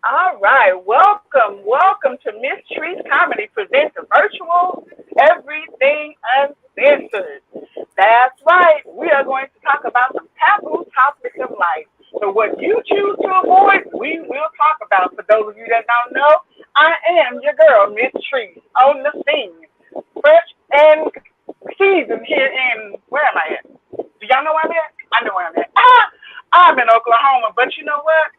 All right, welcome to MySsTrice Comedy presents the virtual Everything Uncensored. That's right, we are going to talk about some taboo topics of life. So what you choose to avoid, we will talk about. For those of you that don't know, I am your girl, MySsTrice, on the scene, fresh and seasoned here in where am I at? Do y'all know where I'm at? I know where I'm at. I'm in Oklahoma, but you know what?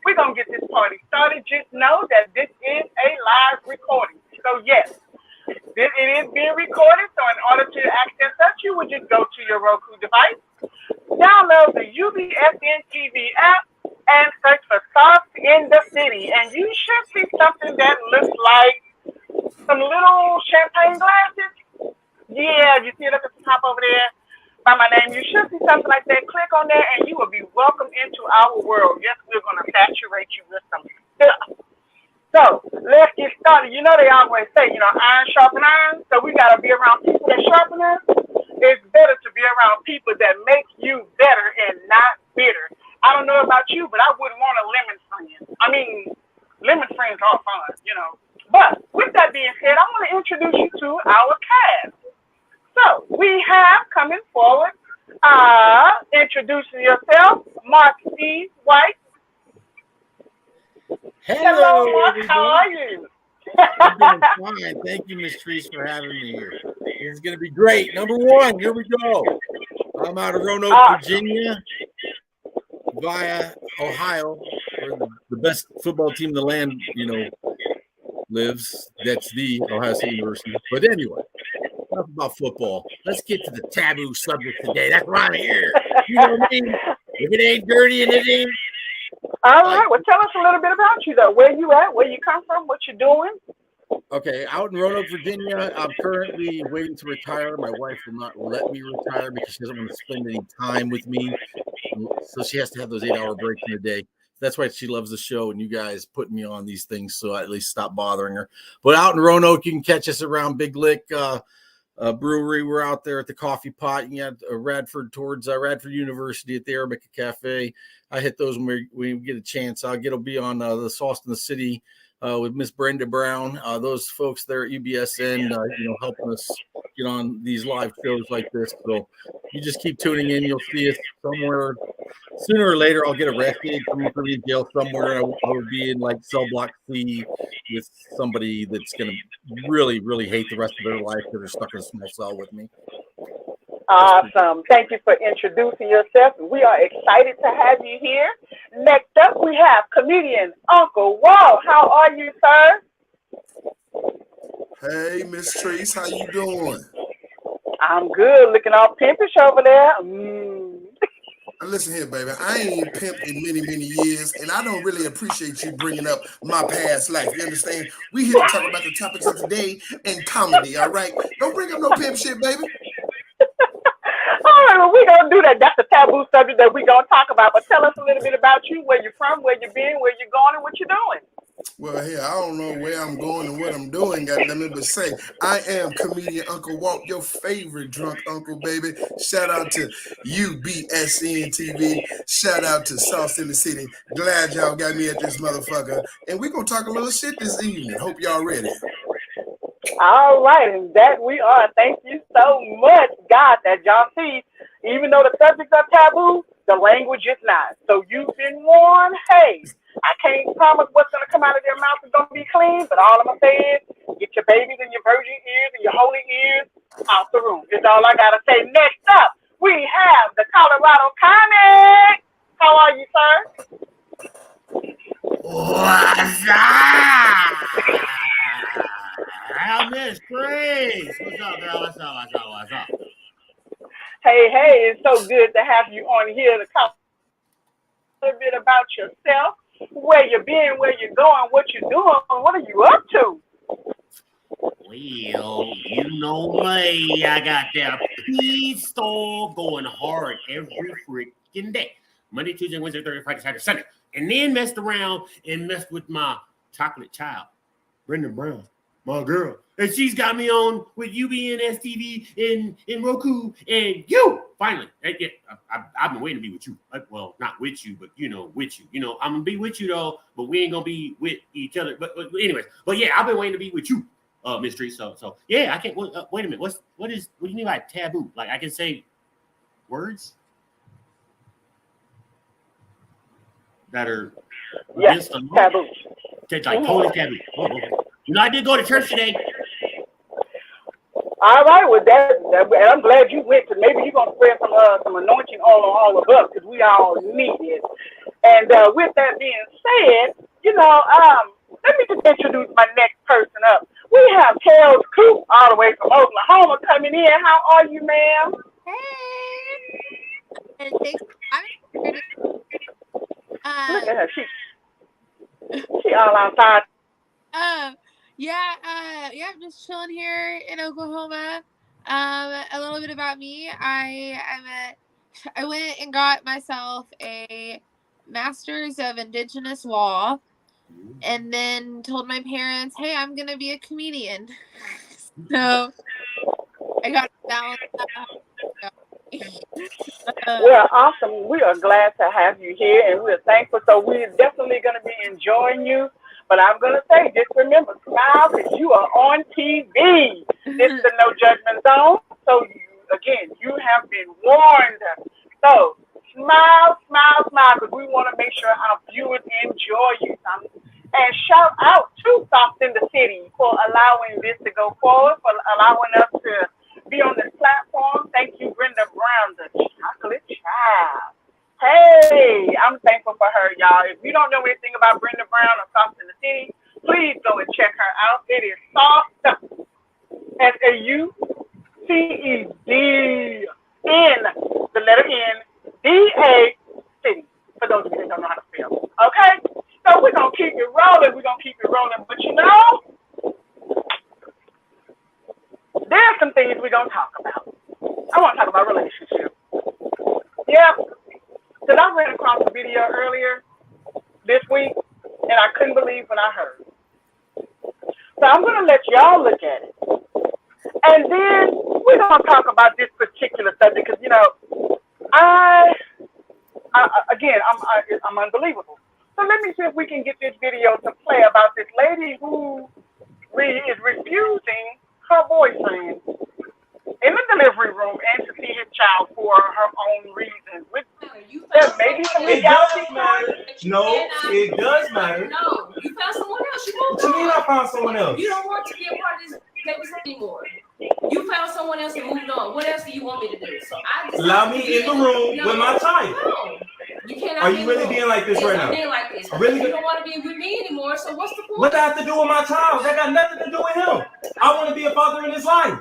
We're going to get this party started. Just know that this is a live recording. So, yes, it is being recorded. So, in order to access us, you would just go to your Roku device, download the UBSN TV app, and search for Sauce in the City. And you should see something that looks like some little champagne glasses. Yeah, you see it up at the top over there by my name. You should see something like that. Click on there and you will be welcomed into our world. Yes, we're going to saturate you with some stuff. So let's get started. You know they always say, iron sharpen iron. So we got to be around people that sharpen us. It's better to be around people that make you better and not bitter. I don't know about you, but I wouldn't want a lemon friend. I mean, lemon friends are fun. But with that being said, I want to introduce you to our cast. So we have coming forward, introducing yourself, Mark C. White. Hello, Mark. everybody. How are you? I'm doing fine. Thank you, MySsTrice, for having me here. It's going to be great. Number one, here we go. I'm out of Roanoke, Virginia, via Ohio, where the best football team in the land, lives. That's the Ohio State University. But anyway. Enough about football. Let's get to the taboo subject today. That's why I'm here. You know what I mean? If it ain't dirty and it ain't. All right. Well, tell us a little bit about you, though. Where you at? Where you come from? What you doing? Okay, out in Roanoke, Virginia. I'm currently waiting to retire. My wife will not let me retire because she doesn't want to spend any time with me. So she has to have those 8-hour breaks in a day. That's why she loves the show and you guys putting me on these things so I at least stop bothering her. But out in Roanoke, you can catch us around Big Lick Brewery. We're out there at the Coffee Pot. You got Radford towards Radford University at the Arabica Cafe. I hit those when we get a chance. I'll be on the Sauce in the City with Miss Brenda Brown. Those folks there at UBSN, helping us get on these live shows like this. So you just keep tuning in. You'll see us somewhere. Sooner or later, I'll get arrested, come from in jail somewhere. I will be in like cell block C with somebody that's going to really, really hate the rest of their life because they're stuck in a small cell with me. Awesome. Thank you for introducing yourself. We are excited to have you here. Next up, we have comedian Uncle Walt. How are you, sir? Hey, MySsTrice, how you doing? I'm good. Looking all pimpish over there. Listen here, baby. I ain't pimped in many, many years, and I don't really appreciate you bringing up my past life. You understand? We here to talk about the topics of today and comedy, all right? Don't bring up no pimp shit, baby. All right, well, we're going to do that. That's a taboo subject that we're going to talk about. But tell us a little bit about you, where you're from, where you've been, where you're going, and what you're doing. Well, here, I don't know where I'm going and what I'm doing, goddamn it, but say, I am comedian Uncle Walt, your favorite drunk uncle, baby. Shout out to UBSN TV. Shout out to Sauce in the City. Glad y'all got me at this motherfucker. And we're going to talk a little shit this evening. Hope y'all ready. All right, and that we are. Thank you so much, God, that y'all see. Even though the subjects are taboo, the language is not. So you've been warned. Hey, I can't promise what's going to come out of their mouth is going to be clean, but all I'm going to say is get your babies and your virgin ears and your holy ears out the room. That's all I got to say. Next up, we have the Colorado Comic. How are you, sir? What's up? MySsTrice. What's up, girl? What's up? Hey, it's so good to have you on here to talk a little bit about yourself, where you've been, where you're going, what you're doing, what are you up to? Well, you know me. I got that pizza store going hard every freaking day. Monday, Tuesday, Wednesday, Thursday, Friday, Saturday, Sunday. And then messed around and messed with my chocolate child, Brenda Brown. my girl. And she's got me on with UBN STV in Roku and you. Finally, I've been waiting to be with you. Well, not with you, but with you. I'm gonna be with you though, but we ain't gonna be with each other. But anyways, yeah, I've been waiting to be with you, MySsTrice. So yeah, I can't. Wait a minute. What do you mean by taboo? Like I can say words that are against the law? Taboo. Like totally taboo. Oh. I did go to church today. All right, with that, and I'm glad you went, because maybe you're going to spread some anointing all on all of us, because we all need it. And with that being said, let me just introduce my next person up. We have Kels Coop all the way from Oklahoma coming in. How are you, ma'am? Hey. And thanks for having me. Look at her. She all outside. I'm just chilling here in Oklahoma. A little bit about me. I went and got myself a master's of Indigenous law, and then told my parents, "Hey, I'm gonna be a comedian." So I got to balance that out. Well, awesome. We are glad to have you here, and we're thankful. So we're definitely going to be enjoying you. But I'm going to say, just remember, smile, because you are on TV. This is the No Judgment Zone. So, you have been warned. So, smile, because we want to make sure our viewers enjoy you. And shout out to Soft in the City for allowing this to go forward, for allowing us to be on this platform. Thank you, Brenda Brown, the chocolate child. Hey, I'm thankful for her, y'all. If you don't know anything about Brenda Brown or Soft in the City, please go and check her out. It is Soft, SAUCED, the letter N, DA, City, for those of you that don't know how to spell. Okay? So we're going to keep it rolling. But there's some things we're going to talk about. I want to talk about relationships. Yeah. Because I ran across a video earlier this week, and I couldn't believe what I heard. So I'm going to let y'all look at it. And then we're going to talk about this particular subject, because, I'm unbelievable. So let me see if we can get this video to play about this lady who is refusing her boyfriend in the delivery room and to see his child for her own reasons. There may be some reality stories. No, it does matter. No, you found someone else. What you mean I found someone else? You don't want to be a part of this baby's anymore. You found someone else and moved on. What else do you want me to do? So allow me in the room with my child. No. You cannot. Are you really being like this right now? I'm being like this. Really? You don't want to be with me anymore. So what's the point? What does that have to do with my child? That got nothing to do with him. I want to be a father in his life.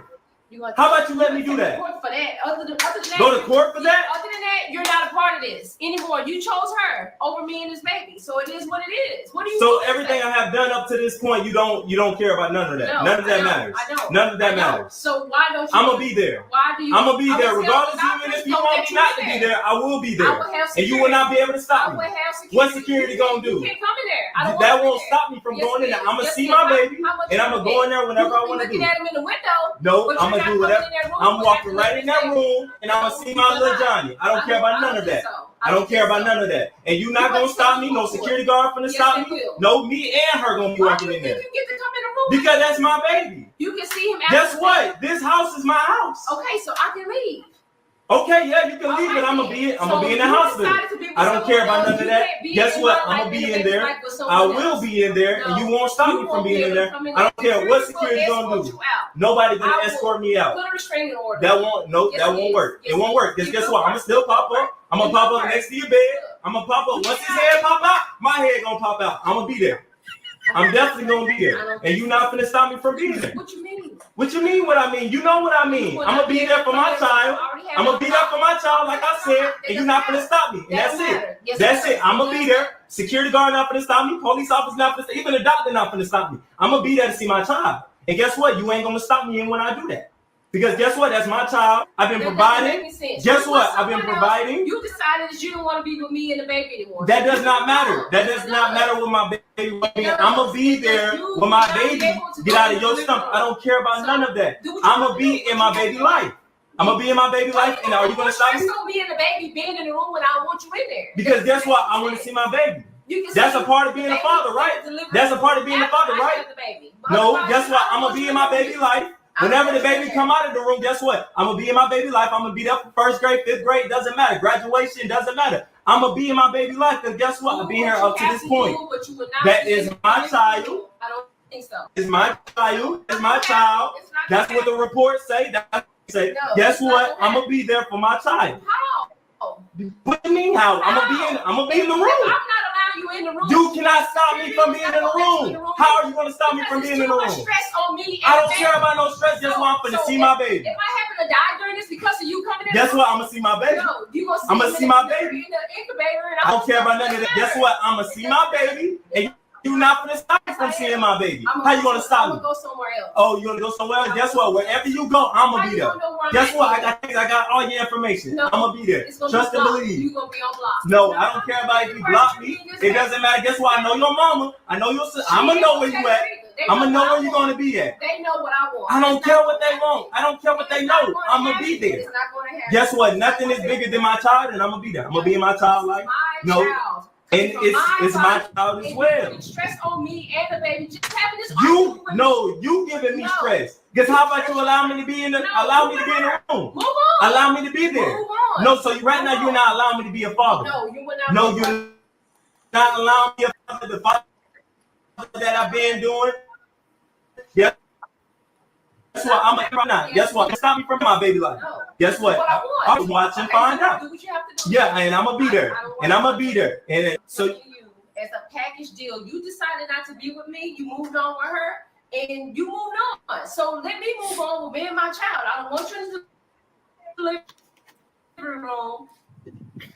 How about you let me do that? For that. Other than that, go to court for that? Other than that, you're not a part of this anymore. You chose her over me and this baby. So it is what it is. What do you So everything I have done up to this point, you don't care about none of that. No, none of that matters. I don't. None of that matters. So why don't you? I'm gonna be there. Why do you? I'm gonna be there, regardless even if you want me not to be there. I will be there, and you will not be able to stop me. What security gonna do? You can't come in there. That won't stop me from going in there. I'm gonna see my baby, and I'm gonna go in there whenever I want to do. Looking at him in the window. No, I'm gonna do whatever. I'm walking right in that room, and I'm gonna see my little Johnny. I don't care about none of that. I don't care about none of that. And you not gonna stop me. No security guard finna stop me. No, me and her gonna be walking in there. You get to come in the room. Because that's my baby. You can see him. Guess what? This house is my house. Okay, so I can leave. Okay, yeah, you can leave, but I'm gonna be in the hospital. I don't care about none of that. Guess what? I'm gonna be in there. I will be in there, and you won't stop me from being in there. I don't care what security's gonna do. Nobody gonna escort me out. Put a restraining order. That won't work. It won't work. Because guess what? I'm gonna still pop up. I'm gonna pop up next to your bed. I'm gonna pop up. Once his head pop out, my head gonna pop out. I'm gonna be there. I'm definitely gonna be there, and you're not gonna stop me from being there. What you mean? What you mean? What I mean? You know what I mean? I'm gonna be there for my child. I'm gonna be there for my child, like I said, and you're not gonna stop me. And that's it. That's it. I'm gonna be there. Security guard not gonna stop me. Police officer not gonna stop me. Even the doctor not gonna stop me. I'm gonna be there to see my child. And guess what? You ain't gonna stop me when I do that. Because guess what? That's my child. I've been providing. Guess what? I've been providing. You decided that you don't want to be with me and the baby anymore. That does not matter. That does not matter with my baby. I'm going to be there when my baby get out of your stomach. I don't care about none of that. I'm going to be in my baby life. I'm going to be in my baby life. And are you going to stop me? I'm going to be in the baby being in the room when I don't want you in there. Because guess what? I want to see my baby. That's a part of being a father, right? That's a part of being a father, right? No, guess what? I'm going to be in my baby life. Whenever the baby come out of the room, guess what? I'm going to be in my baby life. I'm going to be there for first grade, fifth grade. Doesn't matter. Graduation doesn't matter. I'm going to be in my baby life. Because guess what? I've been here up to this point. That is my child. I don't think so. It's my child. It's my child. That's what the reports say. That's what they say. Guess what? I'm going to be there for my child. How? What do you mean how? I'm going to be in the room. I'm not allowing you in the room. You cannot stop me from being in the room. How are you going to stop me from being in the room? Stress on me. I don't care about no stress. Guess what? I'm going to see my baby. If I happen to die during this because of you coming in, guess what? I'm going to see my baby. No, you gonna see I'm going to see my baby. In the incubator, and I don't care about none of that. Guess what? I'm going to see my baby. And you're not going to stop me from seeing my baby. How you going to stop me? I'm going to go somewhere else. Oh, you're going to go somewhere else? Guess what? Wherever you go, I'm going to be there. Guess what? I got all your information. No, I'm going to be there. Trust and believe. You're going to be on block. No, I don't care about if you block me. It doesn't matter. Guess what? I know your mama. I know your sister. I'm going to know where you at. I'm going to know where you're going to be at. They know what I want. I don't care what they want. I don't care what they know. I'm going to be there. Guess what? Nothing is bigger than my child, and I'm going to be there. I'm going to be in my child's life. No. And it's my child as well. Stress on me and the baby. Just having this. You giving me stress. Because how about you allow me to be in the room? Move on. Allow me to be there. Move on. No, so right now you're not allowing me to be a father. No, you will not. No, you're not allowing me a father. The father that I've been doing. Yeah. Guess what? I'm right now. Guess what? Stop me from my baby life. No. Guess what? I was watching, find out. Yeah, and I'm gonna be there. And I'm gonna be there. And so as a package deal, you decided not to be with me. You moved on with her, and you moved on. So let me move on with being my child. I don't want you in the living room.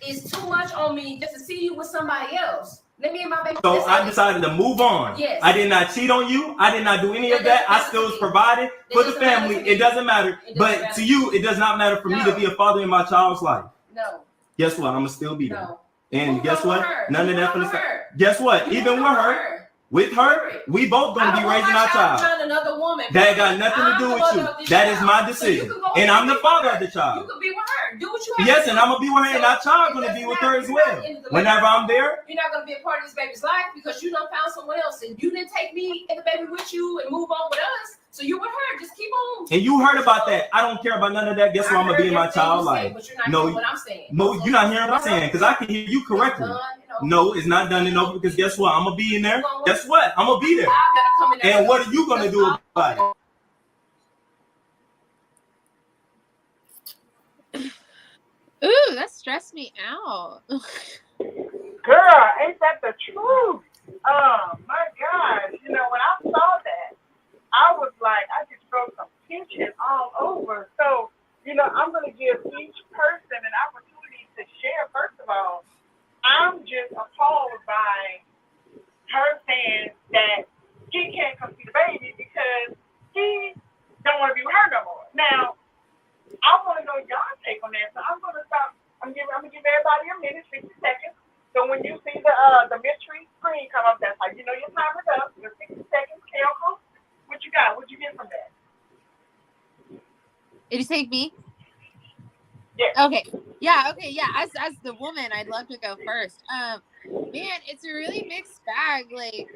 It's too much on me just to see you with somebody else. Let me and my baby. So I decided to move on. Yes. I did not cheat on you. I did not do any of that. I still was providing for the family. It doesn't matter. But to you, it does not matter for me to be a father in my child's life. No. Guess what? I'm gonna still be there. No. And guess what? None of that for the guess what? Even with her, we both gonna be raising our child. That got nothing to do with you. That is my decision. And I'm the father of the child. You can be with her. Do what you have. Yes, and I'm gonna be with her, and our child gonna be with her as well. Whenever I'm there, you're not gonna be a part of this baby's life because you done found someone else, and you didn't take me and the baby with you and move on with us. So you with her, just keep on. And you heard about that. I don't care about none of that. Guess what? I'm gonna be in my child's life. No, what I'm saying. No, you're not hearing what I'm saying because I can hear you correctly. No, it's not done and over because guess what? I'm gonna be in there. Guess what? I'm gonna be there. And what are you gonna do about it? Ooh, that stressed me out. Girl, ain't that the truth? Oh my gosh. You know, when I saw that, I was like, I just felt some tension all over. So, you know, I'm going to give each person an opportunity to share. First of all, I'm just appalled by her saying that he can't come see the baby because he don't want to be with her no more. Now, I want to know y'all take on that. So I'm going to stop. I'm going to give everybody a minute, 60 seconds. So when you see the mystery screen come up, that's how you know your time is up. Your 60 seconds, Kelko. What you got? What'd you get from that? Did you take me? Yeah. Okay. Yeah. Okay. Yeah. As the woman, I'd love to go first. Man, it's a really mixed bag. Like,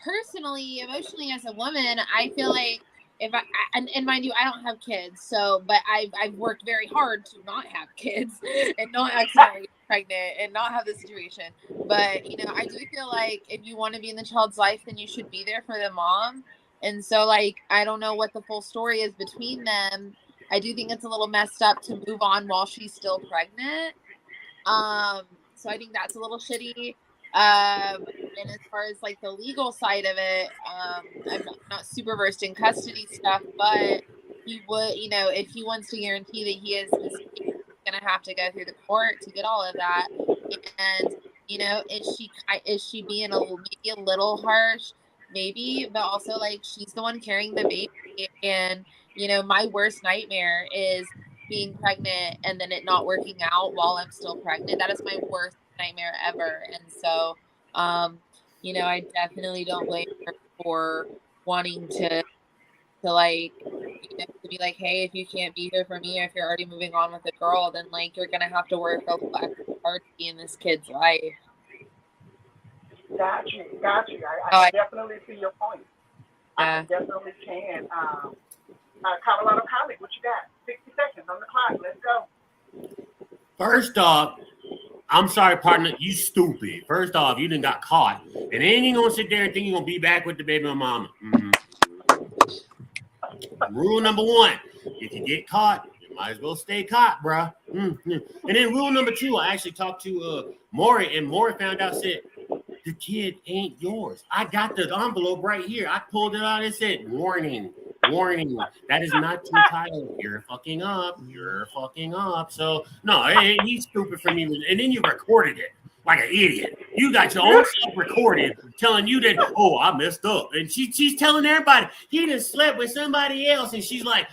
personally, emotionally, as a woman, I feel like if and mind you, I don't have kids. So, but I've worked very hard to not have kids and not accidentally get pregnant and not have this situation. But, you know, I do feel like if you want to be in the child's life, then you should be there for the mom. And so, like, I don't know what the full story is between them. I do think it's a little messed up to move on while she's still pregnant. So I think that's a little shitty. And as far as like the legal side of it, I'm not super versed in custody stuff, but he would, you know, if he wants to guarantee that he is going to have to go through the court to get all of that. And, you know, is she being maybe a little harsh? Maybe, but also like she's the one carrying the baby, and my worst nightmare is being pregnant and then it not working out while I'm still pregnant. That is my worst nightmare ever. And so, I definitely don't blame her for wanting to like, to be like, hey, if you can't be here for me, or if you're already moving on with a girl, then like you're gonna have to work a little extra hard to be in this kid's life. Got you. I definitely see your point. I definitely can. Colorado Comic, what you got? 60 seconds on the clock. Let's go. First off, I'm sorry, partner, you stupid. First off, you done got caught. And then you gonna sit there and think you're gonna be back with the baby mama. Mm-hmm. Rule number 1, if you get caught, you might as well stay caught, bruh. Mm-hmm. And then rule number 2, I actually talked to Maury, and Maury found out, said, the kid ain't yours. I got the envelope right here. I pulled it out and said, warning. That is not your child. You're fucking up. So, no, he's stupid for me. And then you recorded it like an idiot. You got your own stuff recorded telling you that, I messed up. And she's telling everybody, he done slept with somebody else. And she's like,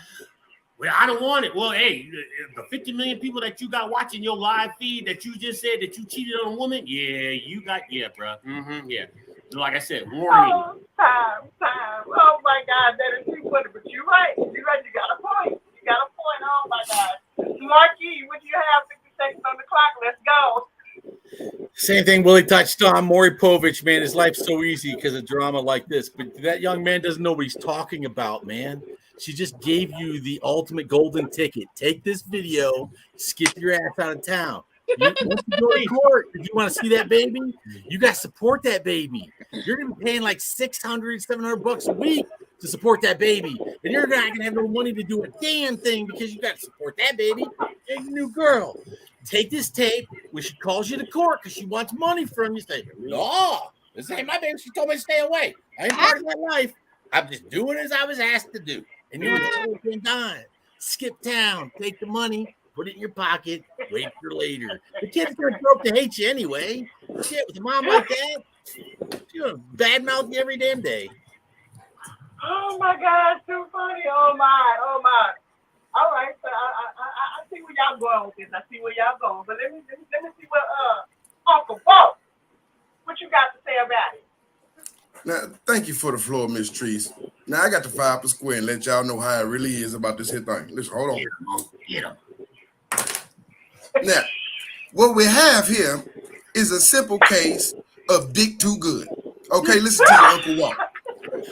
well, I don't want it. Well, hey, the 50 million people that you got watching your live feed that you just said that you cheated on a woman, bro. Mm-hmm, yeah. Like I said, warning. Oh, time. Oh, my God, that is too funny. But you're right. You got a point. Oh, my God. Marky, what do you have? 60 seconds on the clock. Let's go. Same thing Willie touched on. Maury Povich, man, his life's so easy because of drama like this. But that young man doesn't know what he's talking about, man. She just gave you the ultimate golden ticket. Take this video, skip your ass out of town. Once you go to court, if you want to see that baby, you got to support that baby. You're going to be paying like $600, $700 a week to support that baby. And you're not going to have no money to do a damn thing because you got to support that baby and your new girl. Take this tape when she calls you to court because she wants money from you. Say, no, this ain't my baby. She told me to stay away. I ain't part of that life. I'm just doing as I was asked to do. And you know what the whole thing done? Skip town, take the money, put it in your pocket, wait for later. The kid's gonna grow up to hate you anyway. Shit, with a mom like that, she's gonna badmouth you every damn day. Oh my God, too funny. Oh my. All right, so I see where y'all going with this. But let me see what Uncle Bo, what you got to say about it. Now, thank you for the floor, MySsTrice. Now, I got to fire up a square and let y'all know how it really is about this here thing. Listen, hold on. Get him. Now, what we have here is a simple case of dick too good. Okay, listen to your Uncle Walt.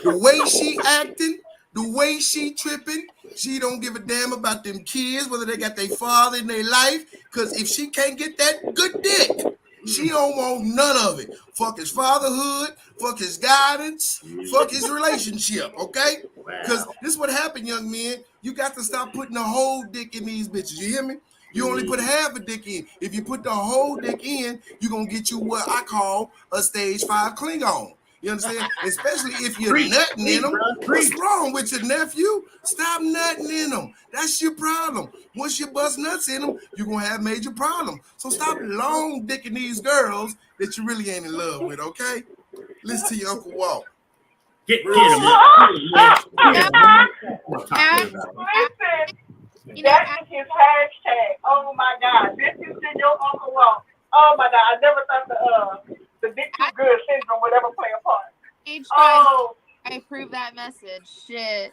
The way she acting, the way she tripping, she don't give a damn about them kids, whether they got their father in their life, because if she can't get that good dick, she don't want none of it. Fuck his fatherhood, fuck his guidance, fuck his relationship, okay? Because this is what happened, young men. You got to stop putting the whole dick in these bitches. You hear me? You only put half a dick in. If you put the whole dick in, you're going to get you what I call a stage 5 Klingon. You understand? Especially if you're nutting in them. What's wrong with your nephew? Stop nutting in them. That's your problem. Once you bust nuts in them, you're going to have major problems. So stop long dicking these girls that you really ain't in love with, okay? Listen to your Uncle Walt. Get him, Listen, that is his hashtag. Oh my God, this is your Uncle Walt. Oh my God, I never thought the dick too good syndrome would ever play a part. I approve that message. Shit.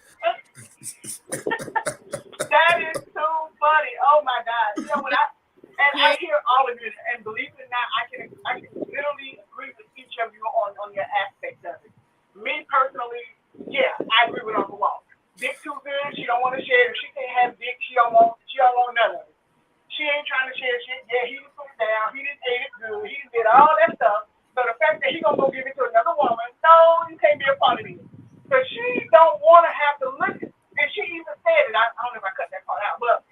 That is too funny. Oh my God. You know what I hear all of this, and believe it or not, I can literally agree with each of you on your aspect of it. Me personally, yeah, I agree with Uncle Walt. Dick too good, she don't want to share. If she can't have dick, she don't want none of it. She ain't trying to share shit. Yeah, he done put it down, he done ate it good, he done did all that stuff. So the fact that he gonna go give it to another woman, no, you can't be a part of it. Because she don't want to have to look at it. And she even said it. I don't know if I cut that part out, but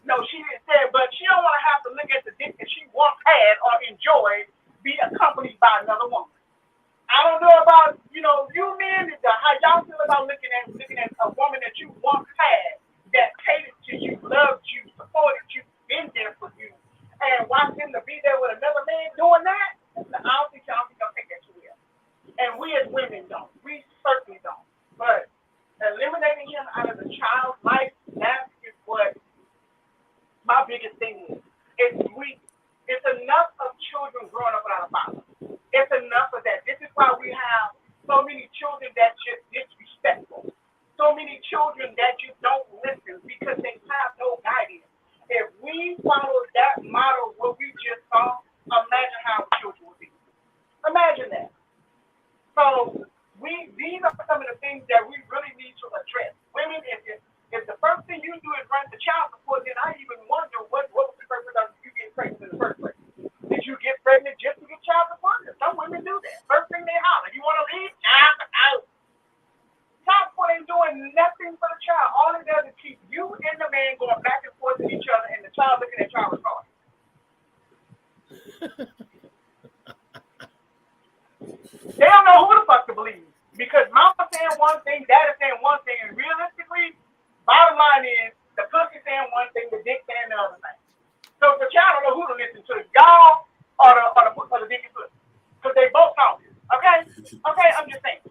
no, she didn't say it, but she don't want to have to look at the dick that she once had or enjoyed be accompanied by another woman. I don't know about, you men, how y'all feel about looking at a woman that you once had that catered to you, loved you, supported you, been there for you, and watch him to be there with another man doing that. I don't think y'all take that too well. And we as women don't. We certainly don't. But eliminating him out of the child Imagine that. So these are some of the things that we really need to address. Women, if the first thing you do is run the child support, then I even wonder what was the purpose of you getting pregnant in the first place. Did you get pregnant just to get child support? Some women do that. First thing they holler, you want to leave? Child out. Child support ain't doing nothing for the child. All it does is keep you and the man going back and forth to each other, and the child looking at child retarded. They don't know who the fuck to believe because mama saying one thing, daddy saying one thing, and realistically, bottom line is the pussy saying one thing, the dick saying the other thing. So the child don't know who to listen to, y'all or the dick and pussy, because they both talking. Okay, I'm just saying.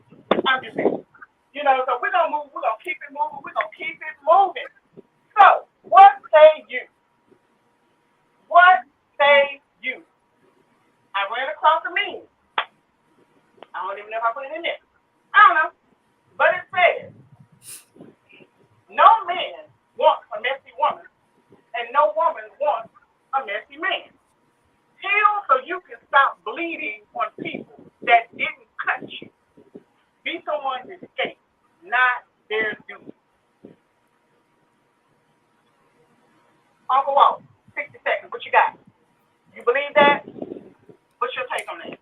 You know, so we're gonna move. We're gonna keep it moving. We're gonna keep it moving. So what say you? What say you? I ran across a meme. I don't even know if I put it in there. I don't know. But it says, no man wants a messy woman, and no woman wants a messy man. Heal so you can stop bleeding on people that didn't cut you. Be someone's escape, not their duty. Uncle Walt, 60 seconds. What you got? You believe that? What's your take on that?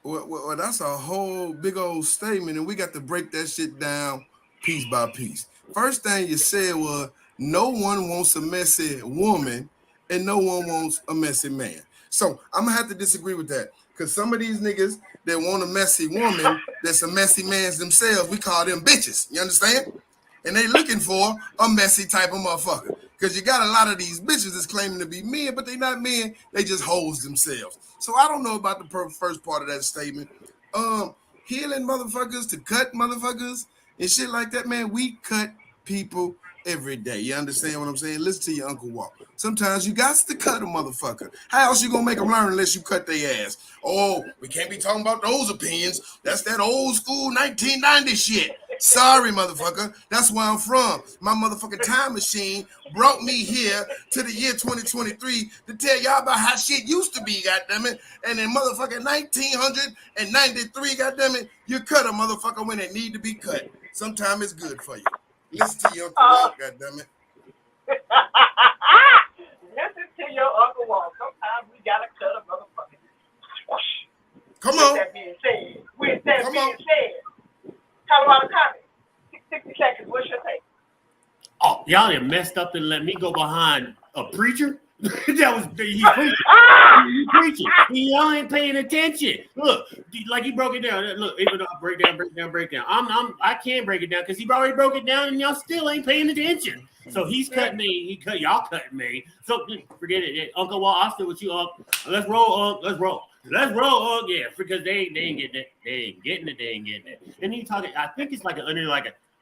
Well, that's a whole big old statement, and we got to break that shit down piece by piece. First thing you said was no one wants a messy woman, and no one wants a messy man. So I'm gonna have to disagree with that, because some of these niggas that want a messy woman that's a messy man's themselves, we call them bitches. You understand? And they looking for a messy type of motherfucker. Because you got a lot of these bitches that's claiming to be men, but they not men. They just hoes themselves. So I don't know about the first part of that statement. Healing motherfuckers to cut motherfuckers and shit like that, man. We cut people every day. You understand what I'm saying? Listen to your Uncle Walt. Sometimes you got to cut a motherfucker. How else you gonna make them learn unless you cut their ass? Oh, we can't be talking about those opinions. That's that old school 1990 shit. Sorry, motherfucker. That's where I'm from. My motherfucking time machine brought me here to the year 2023 to tell y'all about how shit used to be, goddammit. And in motherfucking 1993, goddammit, you cut a motherfucker when it need to be cut. Sometimes it's good for you. Listen to your Uncle Walt, goddammit. Listen to your Uncle Walt. Sometimes we gotta cut a motherfucker. Come on. With that being said, Colorado Comedy, 60 seconds. What's your take? Oh, y'all done messed up and let me go behind a preacher? He's preaching. Y'all ain't paying attention. Look, like he broke it down. Look, even though I break down. I can't break it down because he already broke it down and y'all still ain't paying attention. So he's cutting me. Y'all cutting me. So forget it. Uncle Walt, I'll still with you, Uncle. Let's roll, Let's roll. Yeah, because they ain't getting it. They ain't getting it. And he talking. I think it's like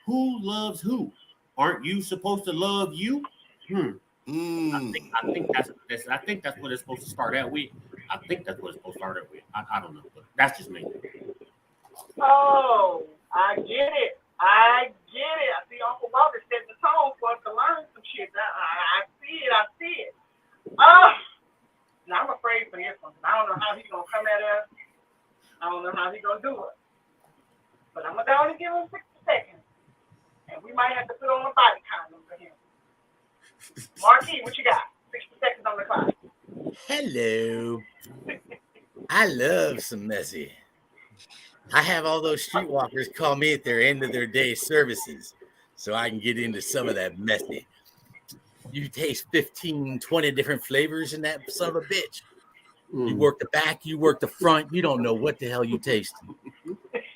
who loves who? Aren't you supposed to love you? I think that's what it's supposed to start out with. I don't know, but that's just me. Oh, I get it. I see Uncle Walt is setting the tone for us to learn some shit. I see it. Now I'm afraid for this one. I don't know how he's gonna come at us. I don't know how he's gonna do it. But I'm gonna only give him 60 seconds. And we might have to put on a body condom for him. Marquis, what you got? 60 seconds on the clock. Hello. I love some messy. I have all those streetwalkers call me at their end of their day services so I can get into some of that messy. You taste 15, 20 different flavors in that son of a bitch. You work the back, you work the front. You don't know what the hell you taste.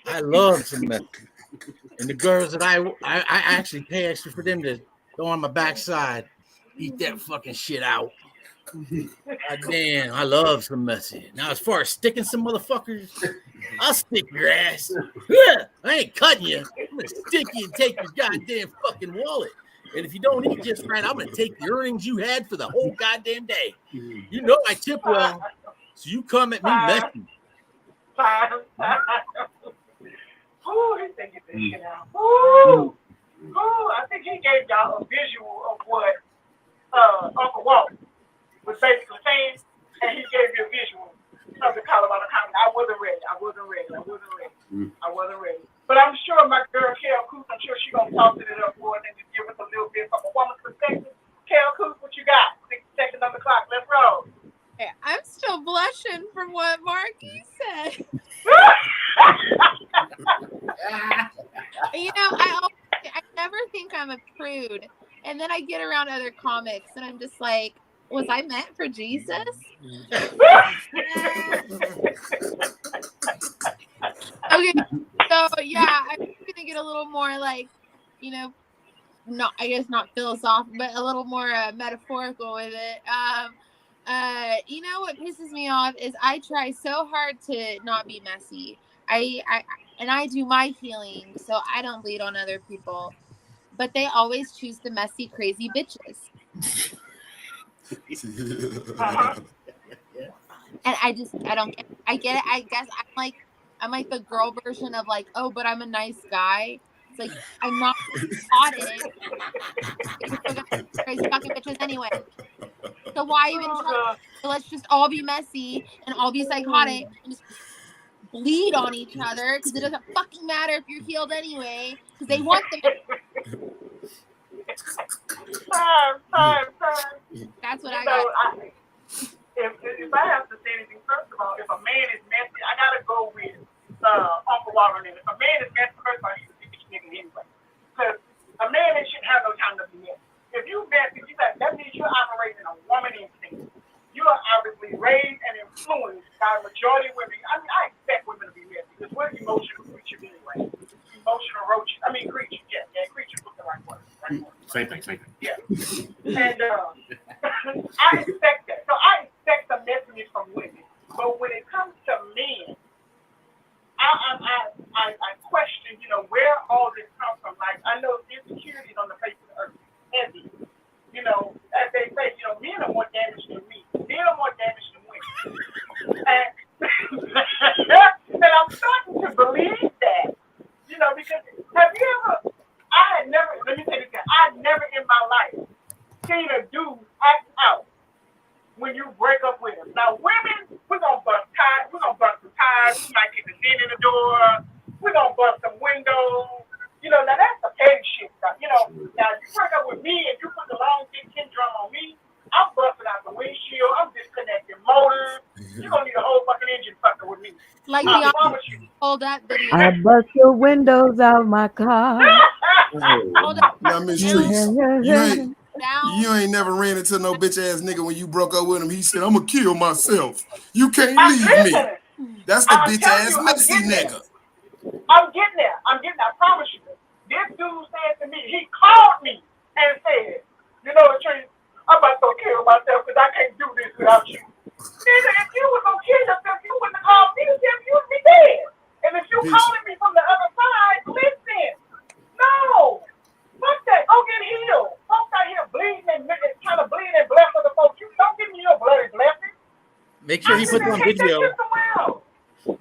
I love some messy. And the girls that I actually pay extra for them to go on my backside, eat that fucking shit out. God damn, I love some messy. Now, as far as sticking some motherfuckers, I'll stick your ass. I ain't cutting you. I'm gonna stick you and take your goddamn fucking wallet. And if you don't eat just right, I'm gonna take the earnings you had for the whole goddamn day. You know I tip well, so you come at me messy. Ooh, he said get this shit out. Ooh, I think he gave y'all a visual of what Uncle Walt was basically saying, and he gave you a visual. of the Colorado Comedy. I wasn't ready. But I'm sure my girl Kel Coos, I'm sure she's gonna toss it up for us and just give us a little bit from a woman's perspective. Kel Coos, what you got? 60 seconds on the clock. Let's roll. Okay, I'm still blushing from what Marky said. I never think I'm a prude, and then I get around other comics, and I'm just like, was I meant for Jesus? Okay, so yeah, I'm gonna get a little more like, not, I guess not philosophical, but a little more metaphorical with it. What pisses me off is I try so hard to not be messy. I do my healing so I don't bleed on other people, but they always choose the messy, crazy bitches. And I don't get it. I get it. I guess I'm like the girl version of like, oh, but I'm a nice guy. It's like, I'm not psychotic. You're still gonna crazy fucking bitches anyway. So why even try? So let's just all be messy and all be psychotic and just bleed on each other, because it doesn't fucking matter if you're healed anyway, because they want them. Time. That's what I got. If I have to say anything, first of all, if a man is messy, I gotta go with Uncle Walter. If a man is messy, first of all, he's a bitch nigga anyway. Because a man shouldn't have no time to be messy. If you messy, that means you're operating a woman instinct. You are obviously raised and influenced by a majority of women. I mean, I expect women to be messy because we're emotional creatures anyway. Emotional roaches. I mean, creatures. Yeah, creatures was the right word. Same thing. Yeah. And I expect that. So I expect the messiness from women. But when it comes to men, I question, where all this comes from. Like, I know insecurities on the face of the earth. Heavy. As they say, men are more damaged than me. Men are more damaged than women. And I'm starting to believe that. Because have you ever, let me tell you this, I never in my life seen a dude act out when you break up with him. Now, women, we're going to bust ties. We're going to bust some ties. We might get the dent in the door. We're going to bust some windows. Now that's the petty shit stuff. Now you break up with me and you put the long dick syndrome on me, I'm busting out the windshield. I'm disconnecting motors. You're going to need a whole fucking engine fucking with me. Like I promise you. Hold that video. I bust the windows out my car. Hold up. Now, MySsTrice, you ain't never ran into no bitch ass nigga when you broke up with him. He said, "I'm gonna kill myself. You can't leave me." That's the bitch ass messy nigga. I'm getting there. I promise you. This dude said to me, he called me and said, Trace, I'm about to kill myself because I can't do this without you. Nigga, if you was gonna kill yourself, you wouldn't have called me to tell me you would be dead. And if you calling me from the other side, listen. No. Fuck that. Go get healed. Folks out here bleeding and trying to bleed and bless other folks. You don't give me your bloody blessing. Make sure he puts it on video.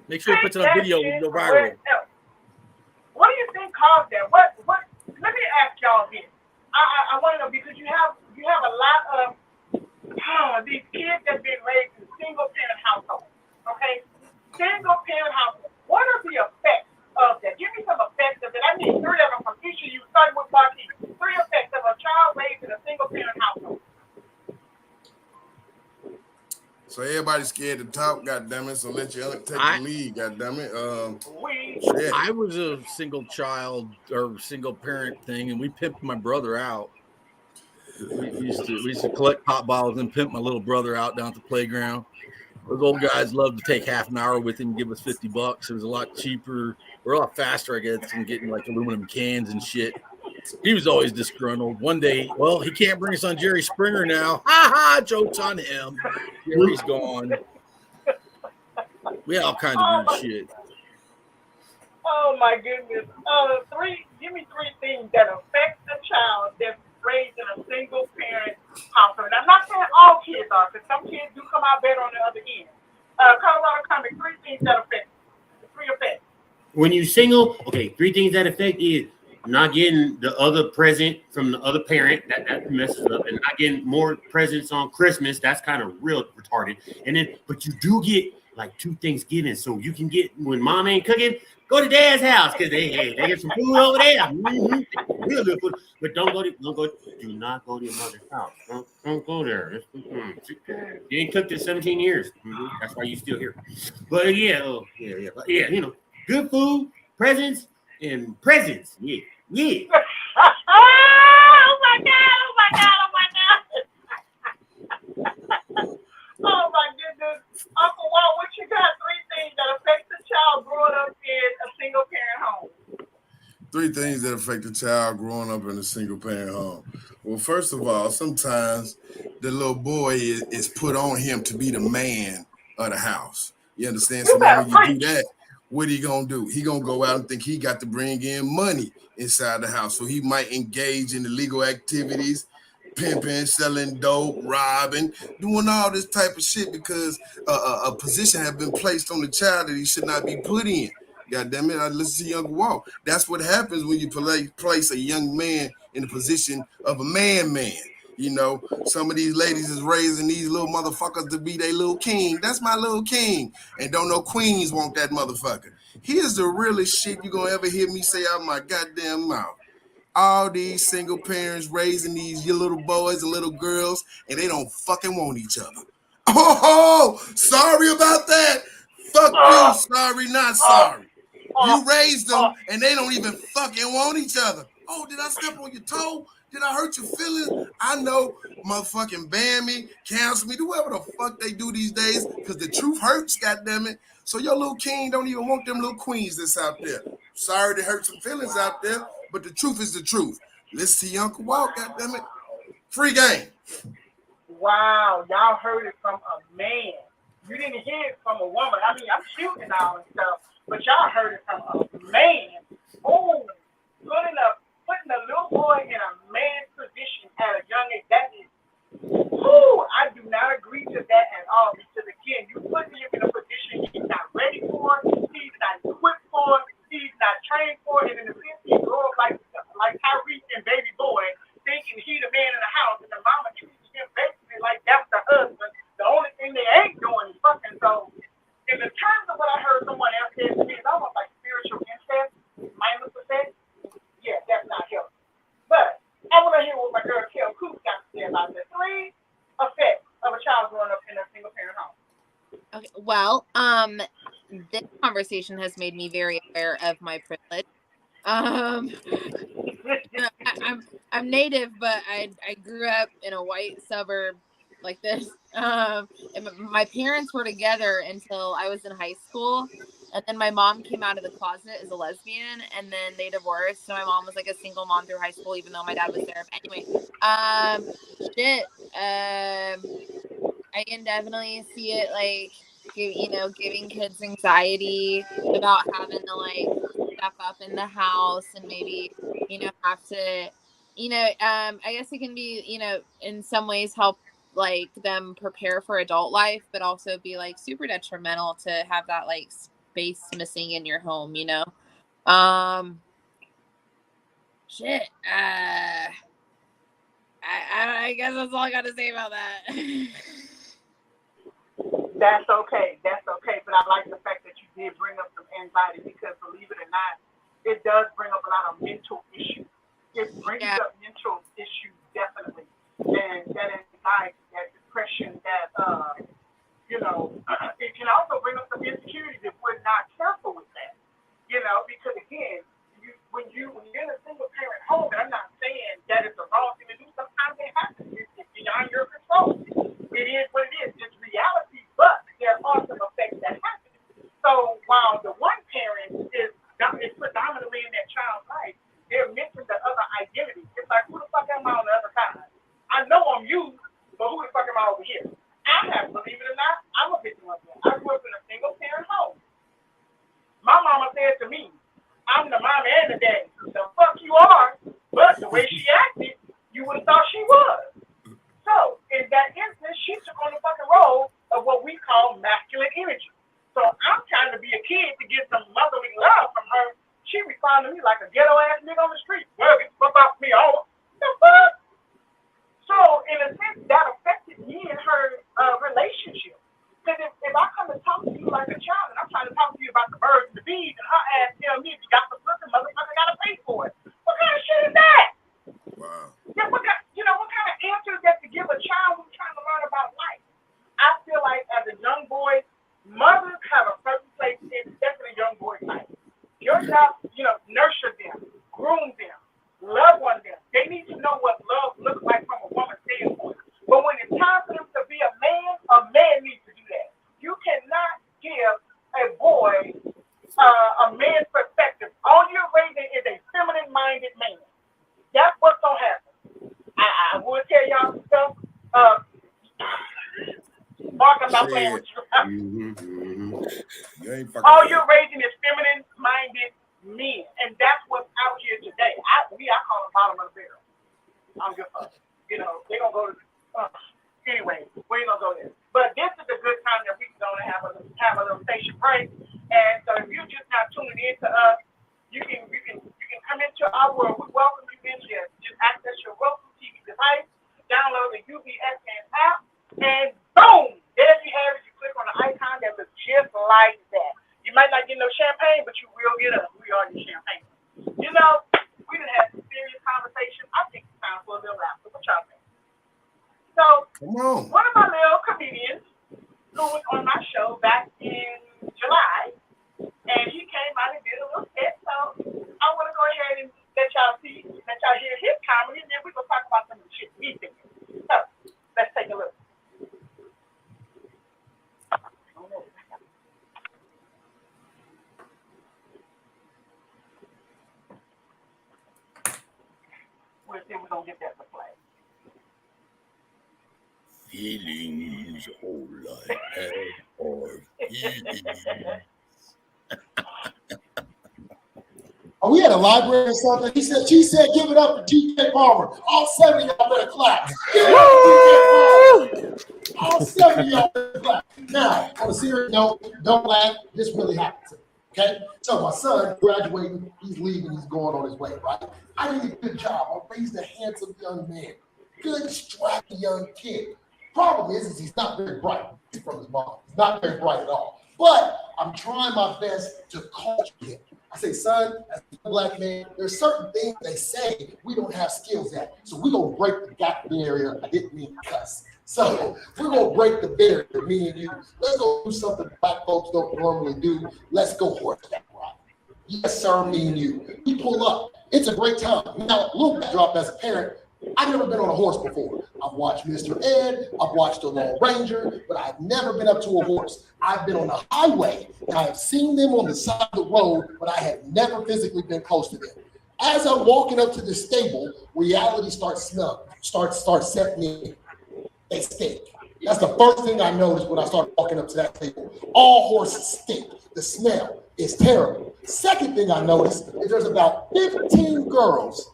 Make sure he puts it on video and go viral. What do you think caused that? What? Let me ask y'all this. I want to know, because you have a lot of these kids that have been raised in single parent households. Okay, single parent households. What are the effects of that? Give me some effects of that. I need 3 of them from each of you, starting with Marquis. 3 effects of a child raised in a single parent household. So everybody's scared to talk, goddammit. So let you take the lead, goddammit. I was a single child or single parent thing, and we pimped my brother out. We used to collect pop bottles and pimp my little brother out down at the playground. Those old guys loved to take half an hour with him and give us $50. It was a lot cheaper, or a lot faster, I guess, than getting like aluminum cans and shit. He was always disgruntled. One day, well, he can't bring us on Jerry Springer now. Ha ha! Jokes on him. Jerry's gone. We had all kinds of weird shit. Oh my goodness. Give me 3 things that affect a child that's raised in a single parent household. I'm not saying all kids are, because some kids do come out better on the other end. Colorado Comic, 3 things that affect. 3 effects. When you single, okay, 3 things that affect is not getting the other present from the other parent, that messes up, and not getting more presents on Christmas. That's kind of real retarded. And then, but you do get like 2 Thanksgivings, so you can get when mom ain't cooking. Go to dad's house because they get some food over there. Real good food, but don't go. Do not go to your mother's house. Don't go there. You ain't cooked in 17 years. That's why you still here. But yeah, good food, presents, and presents. Yeah. Oh my God. Oh my goodness. Uncle Walt, what you got? 3 things that affect the child growing up in a single parent home. 3 things that affect a child growing up in a single parent home. Well, first of all, sometimes the little boy is put on him to be the man of the house. You understand? So now when you do that, what he gonna do? He gonna go out and think he got to bring in money inside the house. So he might engage in illegal activities, pimping, selling dope, robbing, doing all this type of shit because a position has been placed on the child that he should not be put in. God damn it, I listen to Young Walt. That's what happens when you place a young man in the position of a man. You know, some of these ladies is raising these little motherfuckers to be their little king. That's my little king. And don't know queens want that motherfucker. Here's the realest shit you gonna ever hear me say out my goddamn mouth. All these single parents raising these little boys and little girls, and they don't fucking want each other. Oh, sorry about that. Fuck you, sorry, not sorry. You raised them, and they don't even fucking want each other. Oh, did I step on your toe? Did I hurt your feelings? I know motherfucking ban me, cancel me, do whatever the fuck they do these days, because the truth hurts, goddammit. So your little king don't even want them little queens that's out there. Sorry to hurt some feelings out there, but the truth is the truth. Listen to your Uncle Walt, goddammit. Free game. Wow, y'all heard it from a man. You didn't hear it from a woman. I mean, I'm cute and all and stuff, but y'all heard it from a man. Oh, putting a little boy in a man's position at a young age, that is, I do not agree to that at all. Because again, you put him in a position he's not ready for, he's not equipped for, he's not trained for, and in the sense he grew up like Tyrese and baby boy, thinking he the man in the house, and the mama treats him basically like that's the husband. The only thing they ain't doing is fucking. So, in the terms of what I heard someone else say to me, it's almost like spiritual incest, mindless effect. Yeah, that's not healthy. But I want to hear what my girl Kel Coop got to say about the 3 effects of a child growing up in a single parent home. Okay, well, this conversation has made me very aware of my privilege. I'm native, but I grew up in a white suburb like this. And my parents were together until I was in high school, and then my mom came out of the closet as a lesbian, and then they divorced. So my mom was like a single mom through high school, even though my dad was there. But anyway, I can definitely see it like giving kids anxiety about having to like step up in the house and maybe have to I guess it can be in some ways help like them prepare for adult life, but also be like super detrimental to have that like space missing in your home. Shit. I guess that's all I got to say about that. That's okay. But I like the fact that you did bring up some anxiety because, believe it or not, it does bring up a lot of mental issues. It brings up mental issues, definitely. And that anxiety, that depression, that, it can also bring up some insecurities if we're not careful with that. Because, again, when you're in a single parent home, and I'm not saying that it's the wrong thing to do, sometimes it happens. It's beyond your control. It is what it is. It's reality, but there are some effects that happen. So while the one parent is predominantly in that child's life, they're missing the other identity. It's like, who the fuck am I on the other side? I know I'm you, but who the fuck am I over here? Believe it or not, I'm a victim of that. I grew up in a single parent home. My mama said to me, I'm the mama and the daddy. The fuck you are, but the way she acted, you would have thought she was. So, in that instance, she took on the fucking role of what we call masculine energy. So, I'm trying to be a kid to get some motherly love from her. She responded to me like a ghetto-ass nigga on the street. Well, get the fuck off me, all the fuck? So, in a sense, that affected me and her relationship. Because if I come and talk to you bees and her ass tell me if you got the pussy, motherfucker gotta pay for it. What kind of shit is that? Wow. Yeah, what kind of answer is that to give a child who's trying to learn about life? I feel like as a young boy, mothers have a certain place in definitely young boys' life. Your job, nurture them, groom them, love on them. They need to know what love looks like from a woman's standpoint. But when it's time for them to be a man needs to do that. You cannot give a boy a man's perspective. All you're raising is a feminine-minded man. That's what's gonna happen. I will tell y'all some stuff. Mark, I'm not playing with you. You ain't fucking all you're raising is feminine-minded men, and that's what's out here today. I call them bottom of the barrel. I'm good for they're gonna go to. Anyway, we ain't gonna go there. But this is a good time that we can go and have a little station break. And so if you're just not tuning in to us, you can come into our world. We welcome you in here. Just access your Roku TV device, download the UBSN app, and boom, there you have it. You click on the icon that looks just like that. You might not get no champagne, but you will get us. We are your champagne. We done had some serious conversation. I think it's time for a little laughter. What y'all think? So, one of my little comedians who was on my show back in July, and he came out and did a little sketch. So, I want to go ahead and let y'all hear his comedy, and then we're going to talk about some of the shit we think. So, let's take a look. We're going to get that to play. Feelings whole like or feelings. We had a library or something. She said, give it up for G.K. Palmer. All 7 of y'all better clap. Give it up for G.K. Palmer. All 7 of y'all better clap. Now, on a serious note, don't laugh. This really happened. Okay? So my son graduating, he's leaving, he's going on his way, right? I did a good job. I raised a handsome young man. Good, strappy young kid. Problem is he's not very bright from his mom. He's not very bright at all. But I'm trying my best to culture him. I say, son, as a black man, there's certain things they say we don't have skills at. So we're going to break the gap barrier. I didn't mean cuss. So we're going to break the barrier, me and you. Let's go do something black folks don't normally do. Let's go horseback ride. Yes, sir, me and you. We pull up. It's a great time. Now, a little backdrop as a parent. I've never been on a horse before. I've watched Mr. Ed, I've watched the Lone Ranger, but I've never been up to a horse. I've been on the highway, and I've seen them on the side of the road, but I have never physically been close to them. As I'm walking up to the stable, reality starts setting in. They stink. That's the first thing I noticed when I started walking up to that stable. All horses stink. The smell is terrible. Second thing I noticed is there's about 15 girls,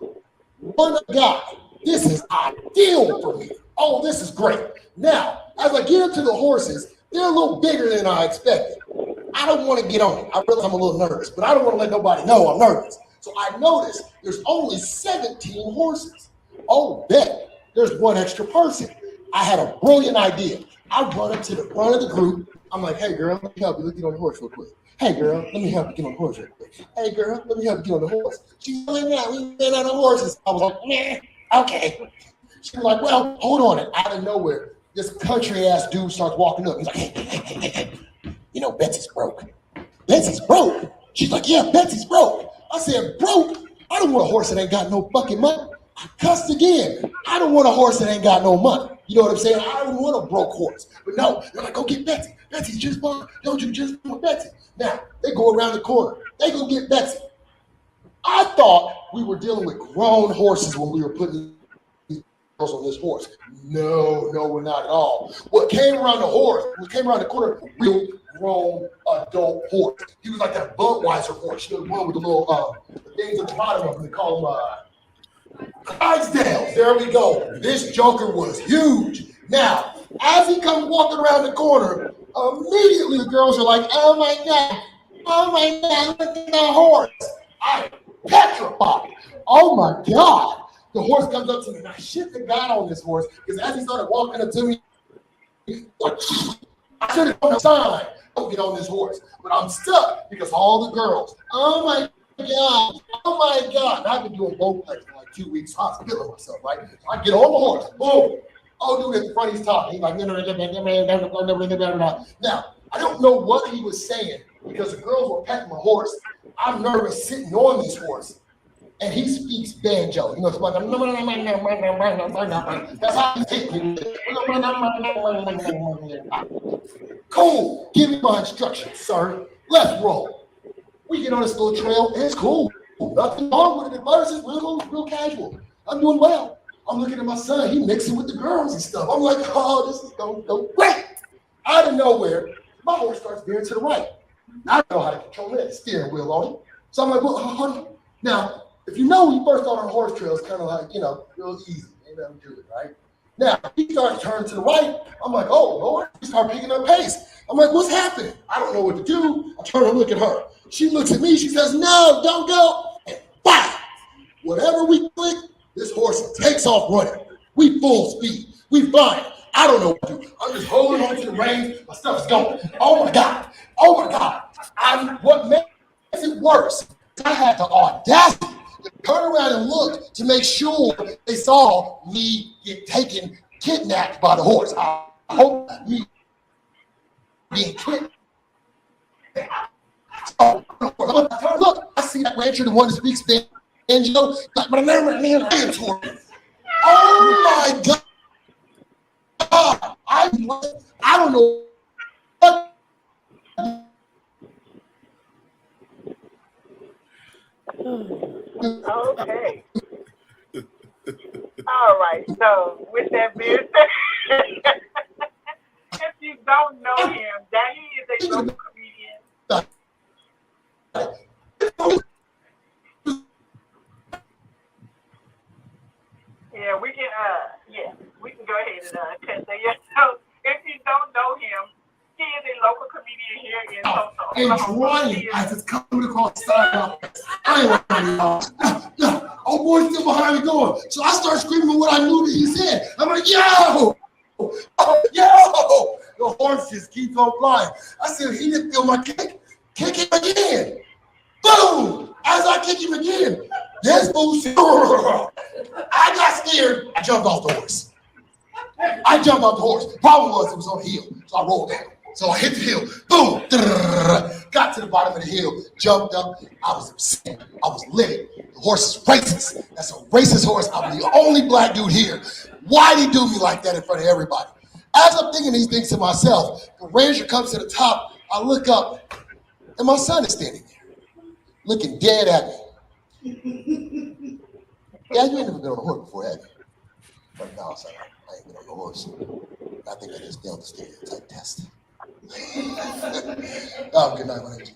one guy. This is ideal for me. Oh, this is great. Now, as I get up to the horses, they're a little bigger than I expected. I don't want to get on it. I realize I'm a little nervous, but I don't want to let nobody know I'm nervous. So I noticed there's only 17 horses. Oh, bet there's one extra person. I had a brilliant idea. I run up to the front of the group. I'm like, hey, girl, let me help you. Let's get on the horse real quick. Hey, girl, let me help you get on the horse real quick. Hey, girl, let me help you get on the horse. She's like, yeah, we've been on the horses. I was like, yeah. Okay. She's like, well, hold on. And out of nowhere, this country ass dude starts walking up. He's like, hey. You know, Betsy's broke. Betsy's broke? She's like, yeah, Betsy's broke. I said, broke? I don't want a horse that ain't got no fucking money. I cussed again. I don't want a horse that ain't got no money. You know what I'm saying? I don't want a broke horse. But no, they're like, go get Betsy. Betsy's just fine. Don't you just want Betsy? Now, they go around the corner. They go get Betsy. I thought we were dealing with grown horses when we were putting these girls on this horse. No, we're not at all. What came around the corner, real grown adult horse. He was like that Budweiser horse, you know, the one with the little things at the bottom of them. They call them Clydesdales. There we go. This joker was huge. Now, as he comes walking around the corner, immediately the girls are like, oh my God, look at that horse. I petrified. Oh my God. The horse comes up to me and I shit the God on this horse because as he started walking up to me, like, I should have done a sign. don't get on this horse, but I'm stuck because all the girls, oh my God, oh my God. And I've been doing both legs for like 2 weeks. So I was feeling myself, right? So I get on the horse, boom. Oh, dude, at the front, he's talking. He's like, now, I don't know what he was saying because the girls were petting my horse. I'm nervous sitting on this horse. And he speaks banjo. You know, it's like, that's how he takes me. Cool. Give me my instructions, sir. Let's roll. We get on this little trail, and it's cool. Nothing wrong with it. The birds is real casual. I'm doing well. I'm looking at my son. He mixing with the girls and stuff. I'm like, oh, this is going to go great. Out of nowhere, my horse starts veering to the right. I don't know how to control that steering wheel on it. So I'm like, well, hold on. Now, if you know when you first start on a horse trail, it's kind of like, real easy. Ain't nothing to it, right? Now, he starts turning to the right. I'm like, oh, Lord. He starts picking up pace. I'm like, what's happening? I don't know what to do. I turn and look at her. She looks at me. She says, no, don't go. And bam! Whatever we click, this horse takes off running. We full speed. We flying. I don't know what to do. I'm just holding on to the reins. My stuff is going. Oh, my God. Oh, my God. What makes it worse, I had the audacity to turn around and look to make sure they saw me get kidnapped by the horse. I hope me being kidnapped. So, look, I see that rancher, the one that speaks banjo. Oh my God! I don't know. Okay. All right. So with that being said, if you don't know him, Danny is a local comedian. Yeah, we can. We can go ahead and test that. Yeah. So if you don't know him, he is a local comedian here in Tulsa, Oklahoma. And Ryan, as it's coming across the side, I ain't oh boy, still behind me going. So I start screaming what I knew that he said. I'm like, yo! Oh, yo! The horse just keeps on flying. I said, he didn't feel my kick. Kick him again. Boom! As I kick him again, this fool said, I got scared. I jumped off the horse. Problem was it was on a hill, so I rolled down. So I hit the hill, boom, got to the bottom of the hill, jumped up. I was upset. I was livid. The horse is racist. That's a racist horse. I'm the only black dude here. Why'd he do me like that in front of everybody? As I'm thinking these things to myself, the ranger comes to the top. I look up, and my son is standing there, looking dead at me. Yeah, you ain't never been on a horse before, have you? But no, son, I ain't been on a horse. I think I just failed the stereotype test. Oh, good night, my name is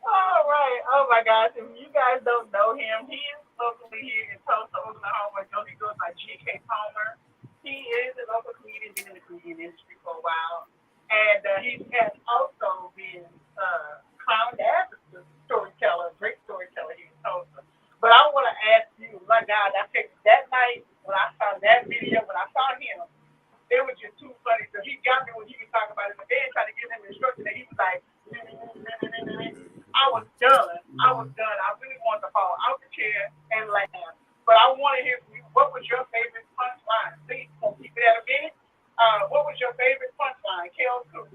All right. Oh my gosh. If you guys don't know him, he is locally here in Tulsa, Oklahoma. He goes by G.K. Palmer. He is a local comedian, been in the comedian industry for a while. And he has also been crowned as a storyteller, great storyteller here in Tulsa. But I want to ask you, my God, I think that night when I saw that video, when I saw him, it was just too funny. So he got me when he was talking about it in the bed, trying to give him instruction, and he was like, I was done. I really wanted to fall out the chair and laugh. But I want to hear from you, what was your favorite punchline? Please, we'll keep it at a minute. What was your favorite punchline? Kel Coop.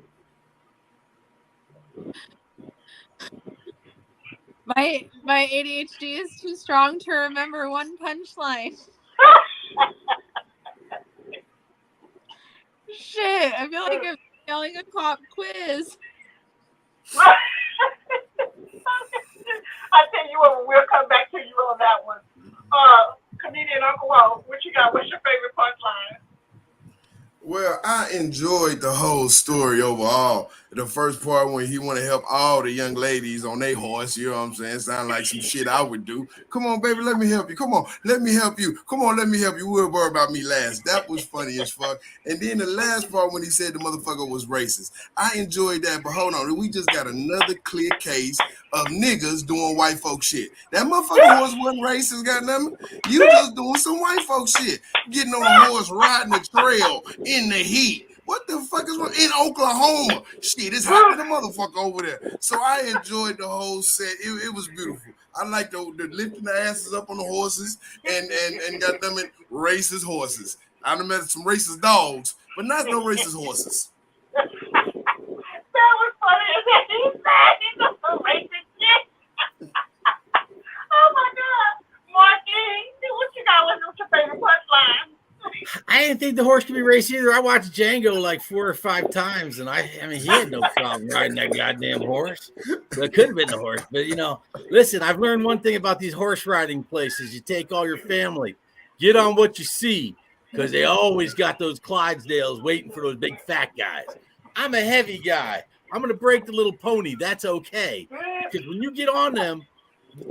My ADHD is too strong to remember one punchline. Shit, I feel like I'm failing a cop quiz. I tell you what, we'll come back to you on that one. Comedian Uncle Walt, what you got? What's your favorite punchline? Well, I enjoyed the whole story overall. the first part when he want to help all the young ladies on their horse. You know what I'm saying? Sound like some shit I would do. Come on, baby, let me help you. Come on, let me help you. Come on, let me help you. We'll worry about me last. That was funny as fuck. And then the last part when he said the motherfucker was racist, I enjoyed that. But hold on, we just got another clear case of niggas doing white folk shit. That motherfucker horse wasn't racist, goddamn it. You just doing some white folk shit. Getting on a horse, riding the trail in the heat. What the fuck is wrong? In Oklahoma? Shit, it's hot to the motherfucker over there. So I enjoyed the whole set. It was beautiful. I like the lifting the asses up on the horses and goddamn it, racist horses. I done met some racist dogs, but not no racist horses. That was funny. He said he's a racist shit. Oh my God. Marky, what you got? What's your favorite punchline? I didn't think the horse could be raced either. I watched Django like 4 or 5 times, and I mean, he had no problem riding that goddamn horse. But it could have been the horse. But, you know, listen, I've learned one thing about these horse riding places. You take all your family, get on what you see, because they always got those Clydesdales waiting for those big fat guys. I'm a heavy guy. I'm going to break the little pony. That's okay. Because when you get on them,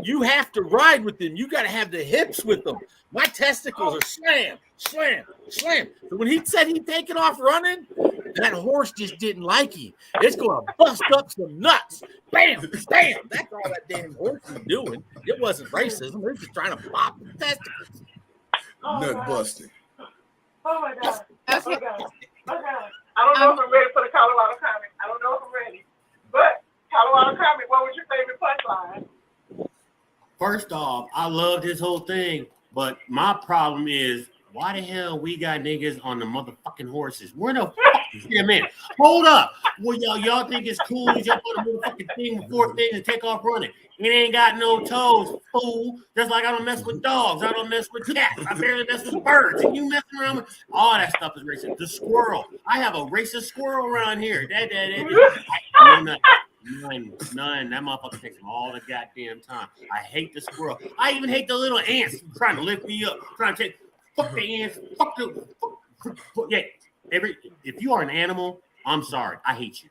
you have to ride with them. You got to have the hips with them. My testicles are slam, slam, slam. So when he said he'd taken off running, that horse just didn't like him. It's going to bust up some nuts. Bam, bam. That's all that damn horse was doing. It wasn't racism. It was just trying to pop the testicles. Nut busting. Oh my God. Oh my God. Oh my God. I don't know if I'm ready for the Colorado comic. I don't know if I'm ready. But Colorado comic, what was your favorite punchline? First off, I loved his whole thing, but my problem is, why the hell we got niggas on the motherfucking horses? Where the fuck is that man? Hold up. Well, y'all think it's cool to jump on the motherfucking thing before things and take off running. It ain't got no toes, fool. Just like I don't mess with dogs. I don't mess with cats. I barely mess with birds. And you messing around with all that stuff is racist. The squirrel. I have a racist squirrel around here. None. That motherfucker takes all the goddamn time. I hate the squirrel. I even hate the little ants trying to lift me up, trying to take. Fuck the ants. Fuck the. Yeah. If you are an animal, I'm sorry. I hate you.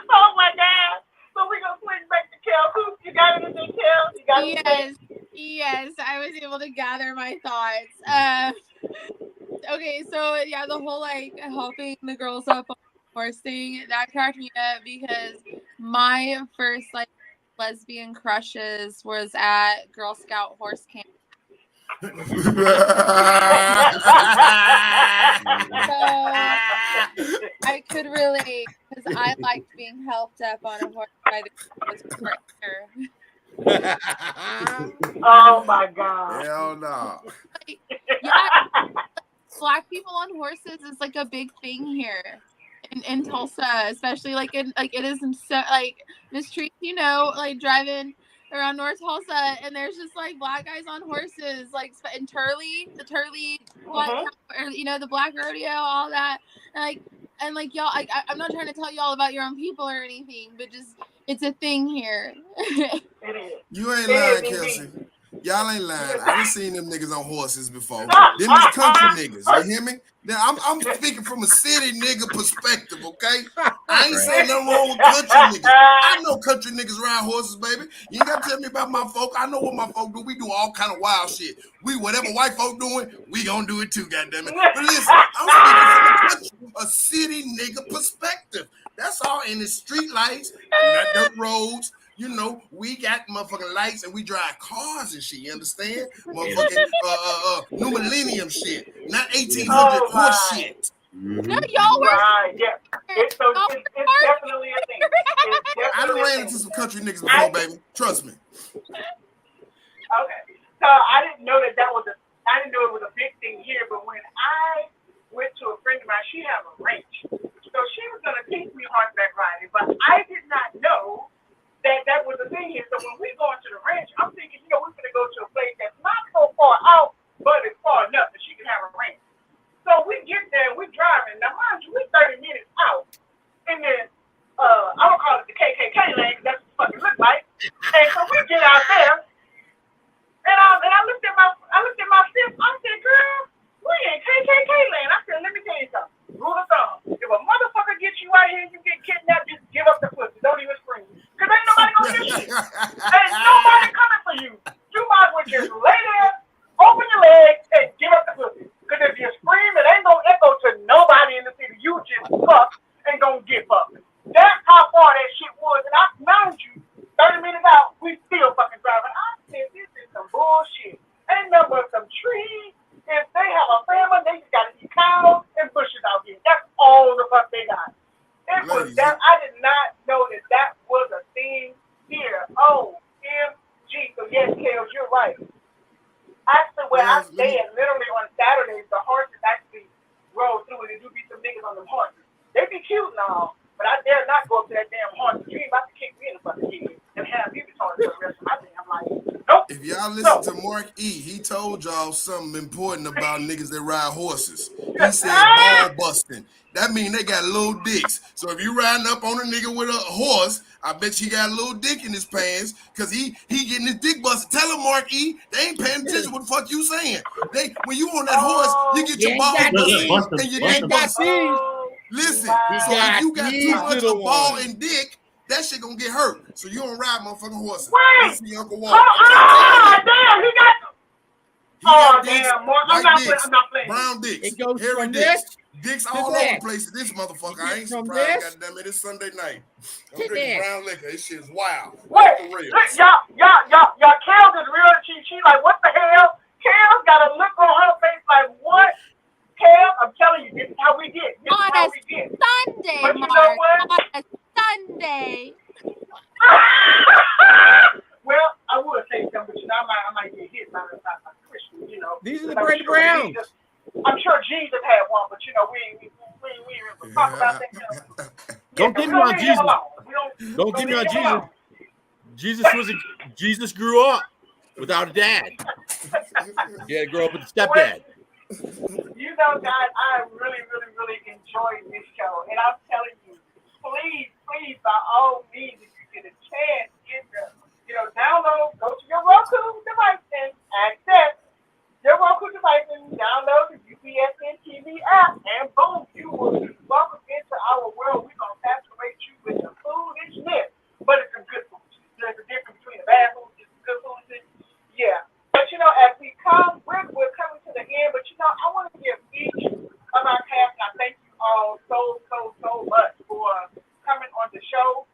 Oh my God. So we're gonna swing back to Kel. Coop, you got anything, Kel? You got anything? Yes. I was able to gather my thoughts. Okay, so yeah, the whole like helping the girls up on the horse thing, that cracked me up because my first like lesbian crushes was at Girl Scout horse camp. So I could relate because I liked being helped up on a horse by the partner. Oh my God. Hell no. Like, yeah, Black people on horses is like a big thing here in Tulsa, especially like it is in so like MySsTrice, you know, like driving around North Tulsa, and there's just like Black guys on horses, like in the Turley, Black, or, you know, the Black rodeo, all that, and like y'all, I'm not trying to tell y'all about your own people or anything, but just it's a thing here. You ain't lying, Kelsey. Y'all ain't lying. I done seen them niggas on horses before. Them is country niggas. You hear me? Now I'm speaking from a city nigga perspective, okay? I ain't saying nothing wrong with country niggas. I know country niggas ride horses, baby. You ain't gotta tell me about my folk. I know what my folk do. We do all kind of wild shit. Whatever white folk doing, we gonna do it too, goddammit. But listen, I'm speaking from a city nigga perspective. That's all. In the street lights, and dirt roads. You know, we got motherfucking lights and we drive cars and shit, you understand? Motherfucking new millennium shit, not 1800 horse shit. No, y'all were right. Yeah. It's definitely a thing. I done ran into some country niggas before, baby. Trust me. Okay. So I didn't know that was a big thing here, but when I went to a friend of mine, she had a ranch. So she was gonna teach me horseback riding, but I did not know that was the thing here. So when we go into the ranch, I'm thinking, you know, we're going to go to a place that's not so far out, but it's far enough that she can have a ranch. So we get there, we're driving. Now, mind you, we're 30 minutes out. And then, I don't call it the KKK lane, because that's what it fucking look like. And so we get out there, and I looked at my fifth. I said, girl, we in KKK lane. I said, let me tell you something. Rule of thumb. y'all, but I dare not go up to that damn horse. You ain't about to kick me in the fucking head and have me retarded for the rest of my damn life. Nope. If y'all listen to Mark E, he told y'all something important about niggas that ride horses. He said ball busting. That mean they got little dicks. So if you riding up on a nigga with a horse, I bet you got a little dick in his pants because he getting his dick busted. Tell him, Mark E, they ain't paying attention what the fuck you saying. When you on that horse, you get your balls busted and you get busted. Listen, so if you got too much of ball and dick, that shit gonna get hurt. So you don't ride motherfucking horses. Wait! This is Uncle Walt. Damn, he got dicks, damn, Mark. I'm not playing. Brown dicks. It goes hairy from dicks. this Dicks all over the place. This motherfucker. I ain't surprised, goddamn it. It's Sunday night. I'm drinking brown liquor. This shit's wild. Wait, y'all, Kale's is real. She like, what the hell? Kale's got a look on her face like, what? Kale, I'm telling you, this is how we get. This is how we get. Sunday, but you Mark. know what? On a Sunday. Well, I would say something, but you know, I might get hit by Christian, you know. These are the Brady Browns. I'm sure Jesus had one, but you know, we talk about that. Don't get me on Jesus. Don't get me on Jesus. Jesus grew up without a dad. He had to grow up with a stepdad. You know, guys, I really, really, really enjoyed this show, and I'm telling you, please, by all means, if you get a chance, download, go to your Roku device and access your Roku device and download the UPSN TV app, and boom, you will be welcome into our world. We're going to saturate you with the foolishness, but it's some good foolishness. There's a difference between the bad foolishness and good foolishness. Yeah. But, you know, as we come, we're coming to the end, but, you know, I want to give each of our cast, and I thank you all so much for coming on the show.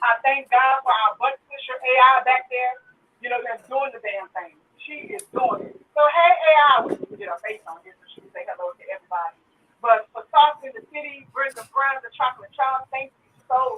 I thank God for our butt pusher AI back there, you know, that's doing the damn thing. She is doing it. So, hey, AI, we can get our face on here so she can say hello to everybody. But for Sauce in the City, Brenda Brown, the Chocolate Child, thank you so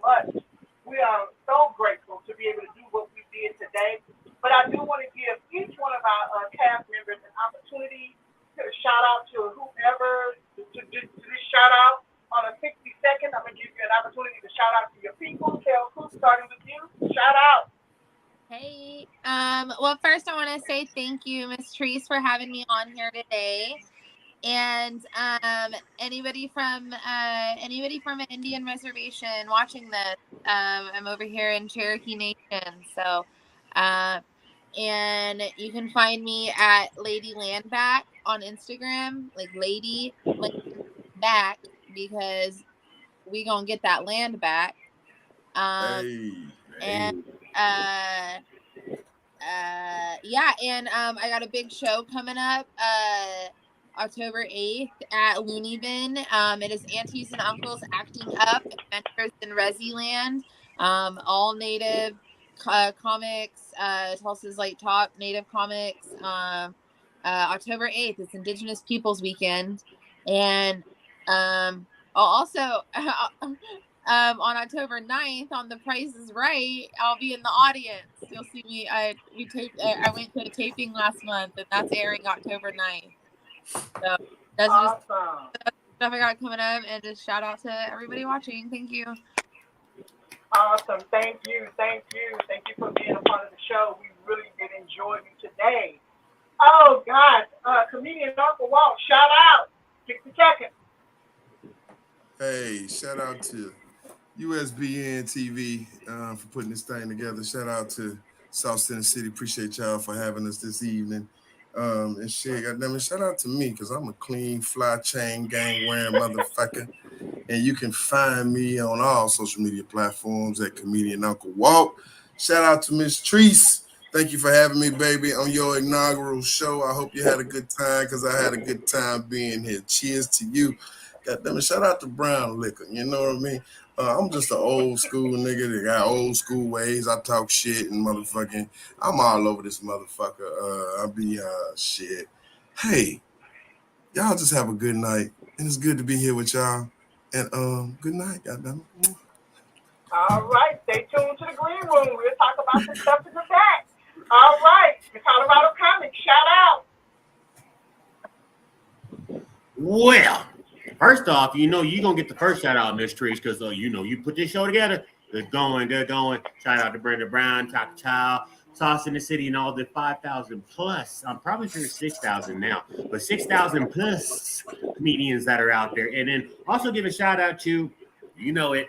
much. We are so grateful to be able to do what we did today. But I do want to give each one of our cast members an opportunity to shout out to whoever, to this shout out on a 60-second. I'm going to give you an opportunity to shout out to your people. Kel, starting with you. Shout out. Hey, well, first I want to say thank you, MySsTrice, for having me on here today. And anybody from an Indian reservation watching this, I'm over here in Cherokee Nation. So, and you can find me at Lady Landback on Instagram, like Lady Landback, because we gonna get that land back. And yeah, and I got a big show coming up October 8th at Looney Bin. It is Aunties and Uncles Acting Up, Adventures in Resiland. All native comics, Tulsa's Light Talk, native comics. October 8th, it's Indigenous Peoples Weekend. And also on October 9th on The Price is Right, I'll be in the audience. You'll see me. I went to a taping last month, and that's airing October 9th. So that's awesome. Just stuff I got coming up, and just shout out to everybody watching. Thank you. Awesome. Thank you for being a part of the show. We really did enjoy you today. Oh God, comedian Uncle Walt, shout out. 60 seconds. Hey, shout out to USBN TV for putting this thing together. Shout out to South Center City. Appreciate y'all for having us this evening. And shit, goddamn it, shout out to me because I'm a clean, fly chain, gang wearing motherfucker. And you can find me on all social media platforms at Comedian Uncle Walt. Shout out to MySsTrice. Thank you for having me, baby, on your inaugural show. I hope you had a good time because I had a good time being here. Cheers to you. Goddamn it, shout out to Brown Liquor. You know what I mean? I'm just an old school nigga that got old school ways. I talk shit and motherfucking, I'm all over this motherfucker. I be shit. Hey, y'all just have a good night. And it's good to be here with y'all. And good night, goddamn it. All right, stay tuned to the green room. We'll talk about some stuff in the back. All right, the Colorado Comics, shout out. Well, First off, you're gonna get the first shout out, MySsTrice, because you put this show together. They're going. Shout out to Brenda Brown, Taco Child, Sauce in the City, and all the 5,000 plus. I'm probably sure it's 6,000 now, but 6,000 plus comedians that are out there. And then also give a shout out to, my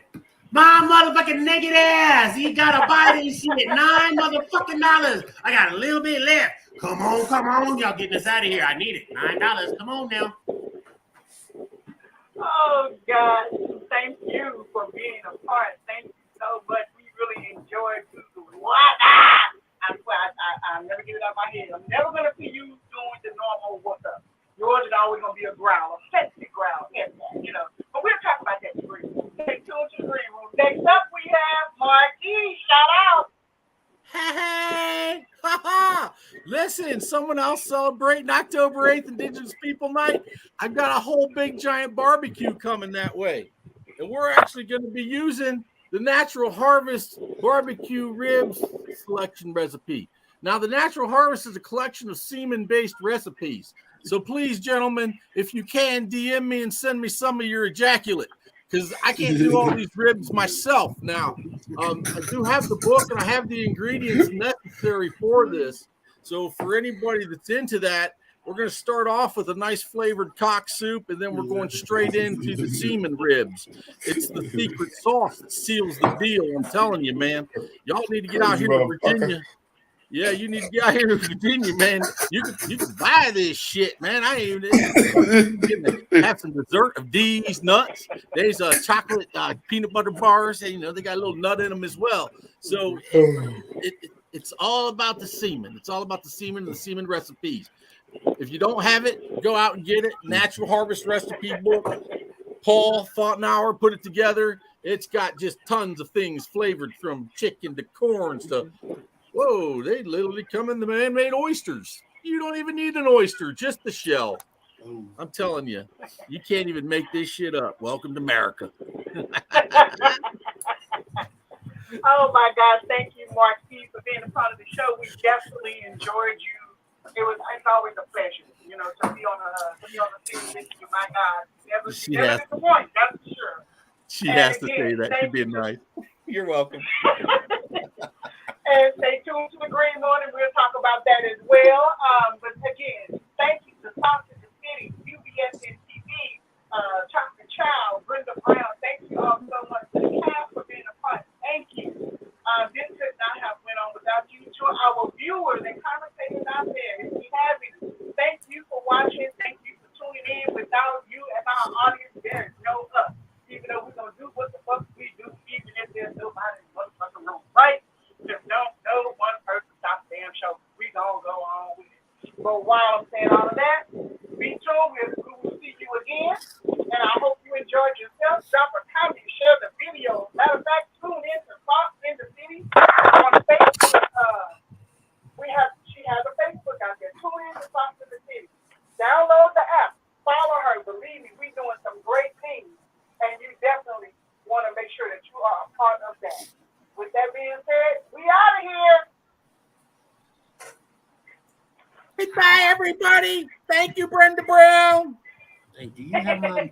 motherfucking naked ass. You gotta buy this shit. $9 motherfucking. I got a little bit left. Come on, y'all getting us out of here. I need it. $9. Come on now. Oh, God. Thank you for being a part. Thank you so much. We really enjoyed you. I swear, I'll never get it out of my head. I'm never going to see you doing the normal what's up. Yours is always going to be a growl, a sexy growl. But we'll talk about that in the green room. Stay tuned to the green room. Next up, we have Marquis. Shout out. Hey, listen, someone else celebrating October 8th, Indigenous People Night. I've got a whole big giant barbecue coming that way. And we're actually going to be using the Natural Harvest barbecue ribs selection recipe. Now, the Natural Harvest is a collection of semen-based recipes. So please, gentlemen, if you can, DM me and send me some of your ejaculate, because I can't do all these ribs myself. Now, I do have the book and I have the ingredients necessary for this. So for anybody that's into that, we're going to start off with a nice flavored cock soup, and then we're going straight into the semen ribs. It's the secret sauce that seals the deal. I'm telling you, man. Y'all need to get out here to Virginia. Yeah, you need to get out here to Virginia, man. You can buy this shit, man. I ain't even have some dessert of these nuts. There's chocolate peanut butter bars. They got a little nut in them as well. So it's all about the semen. It's all about the semen and the semen recipes. If you don't have it, go out and get it. Natural Harvest recipe book. Paul Fontenauer put it together. It's got just tons of things flavored from chicken to corn stuff. Whoa, they literally come in the man-made oysters. You don't even need an oyster, just the shell. I'm telling you, you can't even make this shit up. Welcome to America. Oh, my God. Thank you, Marquis, for being a part of the show. We definitely enjoyed you. It's always a pleasure, to be on the scene with you. My God. Never disappoint, that's for sure. She has to say that. She's being nice. You're welcome. And stay tuned to the Green Morning. We'll talk about that as well. But again, thank you to Sauce in the City, UBSN TV, Chocolate Child, Brenda Brown. Thank you all so much to the cast for being a part. Thank you. This could not have went on without you. To our viewers and commentators out there, if you have it, thank you for watching. Thank you for tuning in. Without you as our audience, there is no us. Even though we're going to do what the fuck we do, even if there's nobody in the motherfucking room, right? Just no one person stop the damn show. We gonna go on with it. But while I'm saying all of that, be tuned. We will see you again. And I hope you enjoyed yourself. Drop a comment, share the video. Matter of fact, tune in to Sauce in the City on Facebook. She has a Facebook out there. Tune in to Sauce in the City. Download the app. Follow her. Believe me, we're doing some great things. And you definitely want to make sure that you are a part of that. With that being said, we out of here. Goodbye, everybody. Thank you, Brenda Brown. Hey, do you have my